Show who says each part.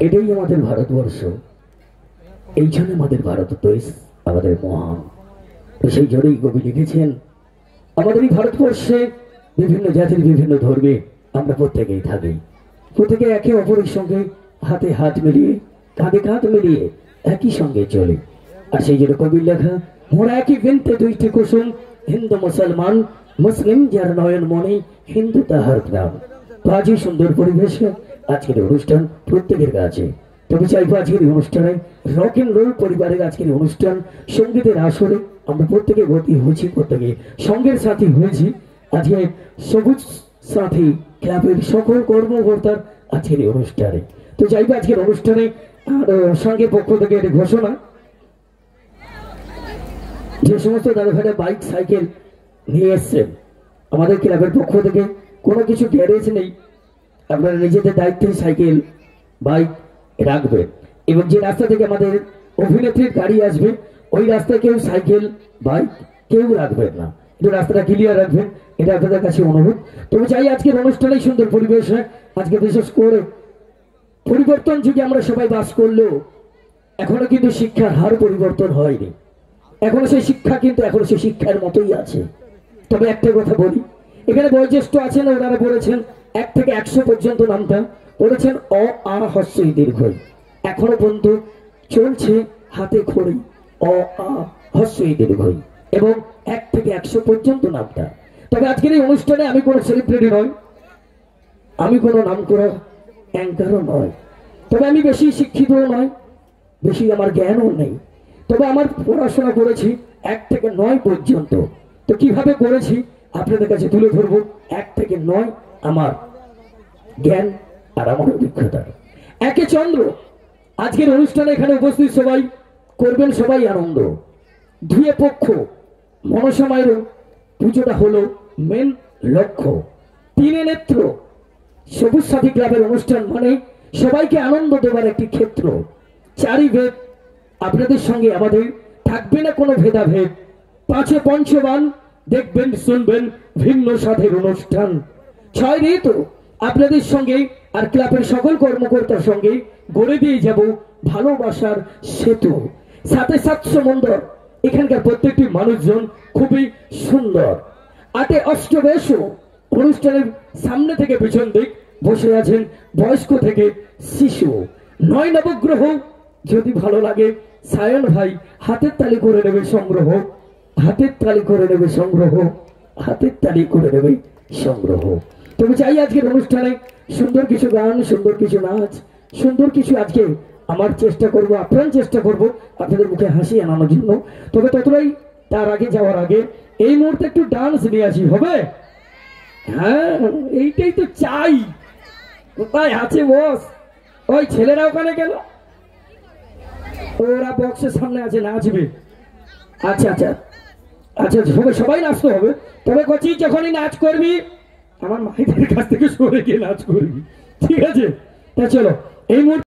Speaker 1: এটাই আমাদের ভারতবর্ষ, এইখানে আমাদের ভারত দেশ আমাদের মহান। তো সেই জন্যই কবি লিখেছেন আমাদের এই ভারতবর্ষে বিভিন্ন জাতির বিভিন্ন ধর্মে আমরা প্রত্যেকেই থাকি, প্রত্যেকে একে অপরের সঙ্গে হাতে হাত মিলিয়ে কাঁধে কাঁধ মিলিয়ে একই সঙ্গে চলে। আর সেই জন্য কবির লেখা মোরা একই বৃন্তে দুইটি কুসুম, হিন্দু মুসলমান মুসলিম যার নয়ন মনে হিন্দু তাহার প্রাণ। তো আজই সুন্দর পরিবেশে আজকের অনুষ্ঠান প্রত্যেকের কাছে। তবে চাইবো আজকের অনুষ্ঠানে রক এন্ড রোল পরিবারের আজকের অনুষ্ঠান সঙ্গীতের আসরে আমরা প্রত্যেকে ভর্তি হয়েছি, প্রত্যেকে সঙ্গের সাথী হয়েছি। আজকে সবুজ সাথী ক্লাবের সকল কর্মকর্তার আজকের এই অনুষ্ঠানে। তো চাইবো আজকের অনুষ্ঠানে সঙ্গের পক্ষ থেকে একটি ঘোষণা, যে সমস্ত দাদা ভাইরা বাইক সাইকেল নিয়ে এসছেন আমাদের ক্লাবের পক্ষ থেকে কোনো কিছু গ্যারেজ নেই, আপনারা নিজেদের দায়িত্বে সাইকেল বাইক রাখবেন। এবং যে রাস্তা থেকে আমাদের অভিনেত্রীর গাড়ি আসবে ওই রাস্তায় কেউ সাইকেল বাইক কেউ রাখবেন না, একটু রাস্তাটা ক্লিয়ার রাখবেন, এটা আপনাদের কাছে অনুরোধ। তবে চাই আজকের অনুষ্ঠানেই সুন্দর পরিবেশ হয়। আজকে বিশেষ করে পরিবর্তন যুগে আমরা সবাই বাস করলেও এখনো কিন্তু শিক্ষার হার পরিবর্তন হয়নি, এখনো সেই শিক্ষা কিন্তু এখনো সেই শিক্ষার মতোই আছে। তবে একটা কথা বলি, এখানে বয়োজ্যেষ্ঠ আছেন, ওনারা বলেছেন 1 থেকে 100 পর্যন্ত নামটা বলেছেন অ আ হ্রস্ব ই দীর্ঘ, এখনো পর্যন্ত চলছে হাতে খড়ি অ আ হ্রস্ব ই দীর্ঘ এবং 1 থেকে 100 পর্যন্ত নামটা। তবে আজকের এই অনুষ্ঠানে আমি কোনো সেলিব্রিটি নয়, আমি কোনো নাম করা অ্যাঙ্কারও নয়, তবে আমি বেশি শিক্ষিতও নয়, বেশি আমার জ্ঞানও নেই। তবে আমার পড়াশোনা করেছি 1 থেকে 9 পর্যন্ত। তো কিভাবে করেছি আপনাদের কাছে তুলে ধরবো 1 থেকে 9 আমার জ্ঞান আর আমার অভিজ্ঞতা। একে চন্দ্র আজকের অনুষ্ঠানে এখানে উপস্থিত সবাই করবেন সবাই আনন্দ। 2 পক্ষ মনসা মায়ের পুজোটা হলো মেন লক্ষ্য। 3 নেত্র সবুজ সাথী ক্লাবের অনুষ্ঠান মানে সবাইকে আনন্দ দেবার একটি ক্ষেত্র। 4 ভেদ আপনাদের সঙ্গে আমাদের থাকবে না কোনো ভেদাভেদ। 5 পঞ্চবান দেখবেন শুনবেন ভিন্ন সাথের অনুষ্ঠান। 6 ঋতু আপনাদের সঙ্গে আর ক্লাবের সকল কর্মকর্তার সঙ্গে গড়ে দিয়ে যাব ভালোবাসার সেতু। 7 সমুদ্র, এখানকার প্রত্যেকটি মানুষজন খুবই সুন্দর। 8 অষ্টবেশ, অনুষ্ঠানের সামনে থেকে পিছন দিক বসে আছেন বয়স্ক থেকে শিশু। 9 নবগ্রহ, যদি ভালো লাগে সায়ন ভাই হাতের তালি করে নেবে সংগ্রহ, হাতের তালি করে নেবে সংগ্রহ, হাতের তালি করে নেবে সংগ্রহ। তবে চাই আজকের অনুষ্ঠানে সুন্দর কিছু গান, সুন্দর কিছু নাচ, সুন্দর কিছু আজকে আমার চেষ্টা করব, আপ্রাণ চেষ্টা করব আপনাদের মুখে হাসি আনানোর জন্য। তবে ততটাই তার আগে যাওয়ার আগে এই মুহূর্তে একটু ডান্স নিয়ে আসি, হবে? হ্যাঁ, এইটাই তো চাই। কোথায় আছে বস? ওই ছেলেরা ওখানে গেল, ওরা বক্সের সামনে আছে, নাচবে। আচ্ছা আচ্ছা আচ্ছা, সবাই নাচতে হবে। তবে কচি যখনই নাচ করবি আমার মায়েদের কাছ থেকে সরে গিয়ে নাচ করবি, ঠিক আছে? তা চলো এই মুহূর্তে